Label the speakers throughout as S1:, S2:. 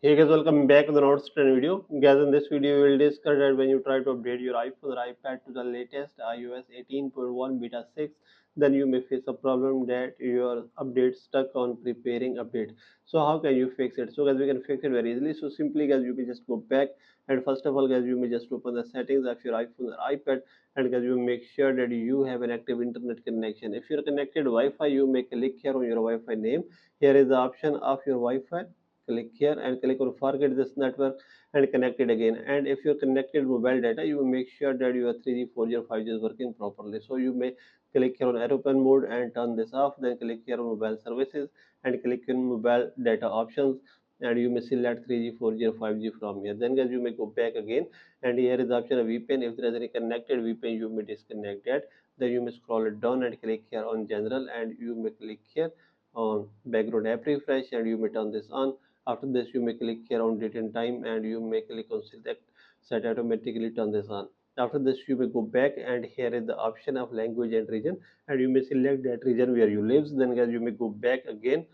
S1: Hey guys, welcome back to the Notes 10 video. Guys, in this video, we will discuss that when you try to update your iPhone or iPad to the latest iOS 18.1 beta 6, then you may face a problem that your update stuck on preparing update. So how can you fix it? So guys, we can fix it very easily. So simply guys, you may just go back, and first of all guys, you may just open the settings of your iPhone or iPad, and guys, you make sure that you have an active internet connection. If you're connected Wi-Fi, you may click here on your Wi-Fi name. Here is the option of your Wi-Fi. Click here and click on forget this network and connect it again. And if you're connected mobile data, you will make sure that your 3G 4G or 5G is working properly. So you may click here on aeroplane mode and turn this off, then click here on mobile services and click on mobile data options, and you may select 3G 4G or 5G from here. Then guys, you may go back again, and here is the option of VPN. If there is any connected VPN, you may disconnect that. Then you may scroll it down and click here on general, and you may click here on background app refresh, and you may turn this on. After this, you may click here on date and time, and you may click on select set automatically, turn this on. After this, you may go back, and here is the option of language and region, and you may select that region where you live. Then guys, you may go back again,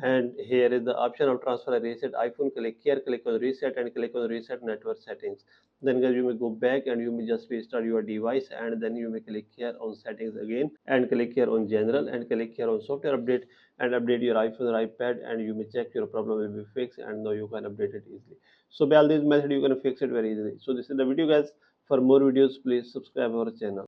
S1: and here is the option of transfer and reset iPhone. Click here, click on reset, and click on reset network settings. Then guys, you may go back, and you may just restart your device, and then you may click here on settings again, and click here on general, and click here on software update, and update your iPhone or iPad, and you may check your problem will be fixed, and now you can update it easily. So by all these methods, you can fix it very easily. So this is the video guys. For more videos, please subscribe our channel.